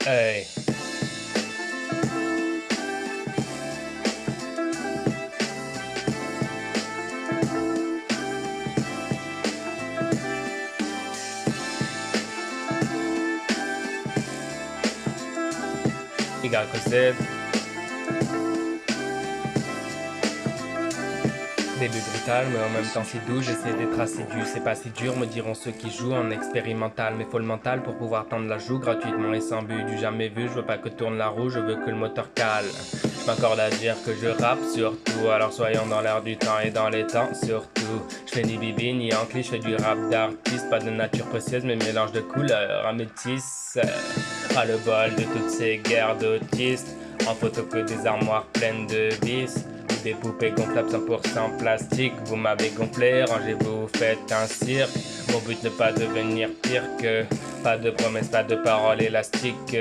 Hey. Y, début brutal, mais en même temps si doux, j'essaie d'être assidu. C'est pas si dur, me diront ceux qui jouent en expérimental. Mais faut le mental pour pouvoir tendre la joue gratuitement et sans but. Du jamais vu, je veux pas que tourne la roue, je veux que le moteur cale. Je m'accorde à dire que je rappe surtout. Alors soyons dans l'air du temps et dans les temps surtout. Je fais ni bibi ni encli, je fais du rap d'artiste. Pas de nature précieuse, mais mélange de couleurs améthyste. Pas le bol de toutes ces guerres d'autistes. En photo que des armoires pleines de vis. Des poupées gonflables 100% plastique. Vous m'avez gonflé, rangez-vous, faites un cirque. Mon but n'est pas devenir pire que pas de promesses, pas de paroles élastiques.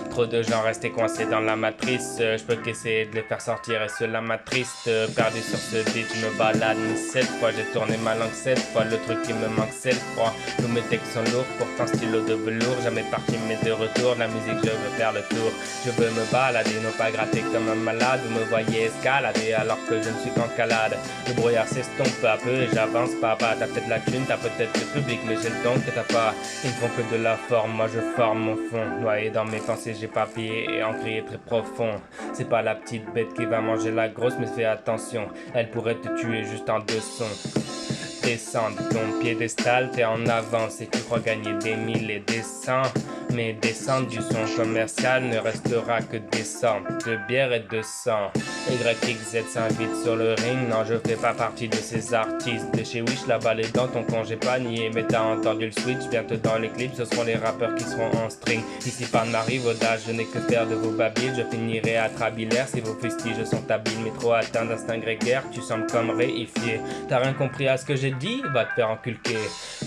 Trop de gens restés coincés dans la matrice. Je peux qu'essayer de les faire sortir et cela m'attriste. Perdu sur ce beat, je me balade 7 fois. J'ai tourné ma langue 7 fois. Le truc qui me manque c'est le froid. Tous mes textes sont lourds, pourtant stylo de velours. Jamais parti mais de retour. La musique je veux faire le tour. Je veux me balader, non pas gratter comme un malade. Vous me voyez escalader alors que je ne suis qu'en calade. Le brouillard s'estompe peu à peu et j'avance pas à pas. T'as peut-être la thune, t'as peut-être le public, mais j'ai le don que t'as pas. Ils ne font que de la forme, moi je forme mon fond. Noyé dans mes pensées, j'ai papier et ancré très profond. C'est pas la petite bête qui va manger la grosse, mais fais attention, elle pourrait te tuer juste en deux sons. Descends de ton piédestal, t'es en avance et tu crois gagner des mille et des cents. Mais descendre du son commercial ne restera que descente de bière et de sang. YXZ s'invite sur le ring, non je fais pas partie de ces artistes. De chez Wish, la balle est dans ton congé pas nié. Mais t'as entendu le switch, bientôt dans les clips, ce seront les rappeurs qui seront en string. Ici par marivaudage, je n'ai que faire de vos babiles. Je finirai à trabilaire si vos fustiges sont habiles. Mais trop atteint d'instinct grégaire, tu sembles comme réifié. T'as rien compris à ce que j'ai dit, va te faire enculquer.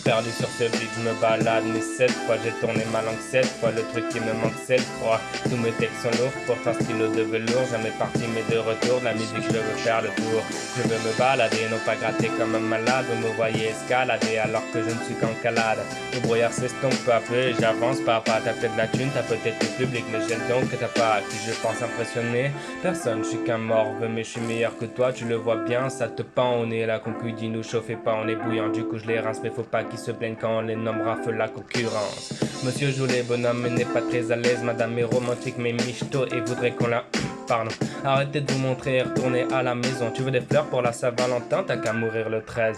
Perdu sur ce beat, je me balade, mais 7 fois j'ai tourné ma langue 7 fois. Le truc qui me manque c'est le froid. Tous mes textes sont lourds, pourtant stylo de velours. Jamais parti mais de retour, la musique je veux faire le tour. Je veux me balader, non pas gratter comme un malade. Vous me voyez escalader alors que je ne suis qu'en calade. Le brouillard s'estompe peu à peu et j'avance pas à pas. T'as peut-être la thune, t'as peut-être le public, mais j'ai le don que t'as pas. Qui je pense impressionner personne, je suis qu'un morve, mais je suis meilleur que toi, tu le vois bien, ça te pend au nez. La concu dit nous chauffez pas, on est bouillant, du coup je les rince, mais faut pas qu'ils se plaignent quand on les nommera feu la concurrence. Monsieur joue les bonhommes mais n'est pas très à l'aise, madame est romantique mais michto et voudrait qu'on la... Pardon. Arrêtez de vous montrer et retournez à la maison. Tu veux des fleurs pour la Saint-Valentin, t'as qu'à mourir le 13.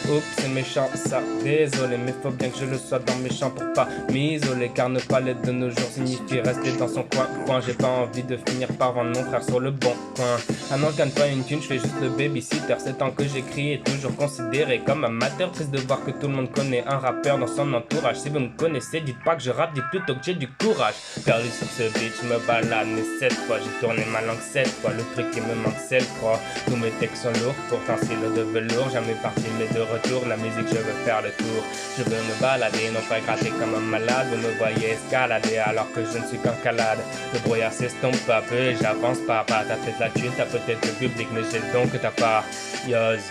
Oups, c'est méchant ça, désolé, mais faut bien que je le sois dans mes champs pour pas m'isoler. Car ne pas l'être de nos jours signifie rester dans son coin. J'ai pas envie de finir par vendre mon frère sur le bon coin. Ah non, je gagne pas une thune, je fais juste le babysitter. 7 ans que j'écris est toujours considéré comme amateur. Triste de voir que tout le monde connaît un rappeur dans son entourage. Si vous me connaissez, dites pas que je rappe, dites plutôt que j'ai du courage. Perdu sur ce beat, je me balade, mais 7 fois j'ai tourné ma langue 7 fois. Le truc qui me manque c'est le froid. Tous mes textes sont lourds, pourtant stylo de velours. Jamais parti mais de retour, la musique je veux faire le tour. Je veux me balader, non pas gratter comme un malade. Vous me voyez escalader alors que je ne suis qu'en calade. Le brouillard s'estompe peu à peu et j'avance pas à pas. T'as peut-être la thune, t'as peut-être le public, mais j'ai le don que t'as pas. Yoz.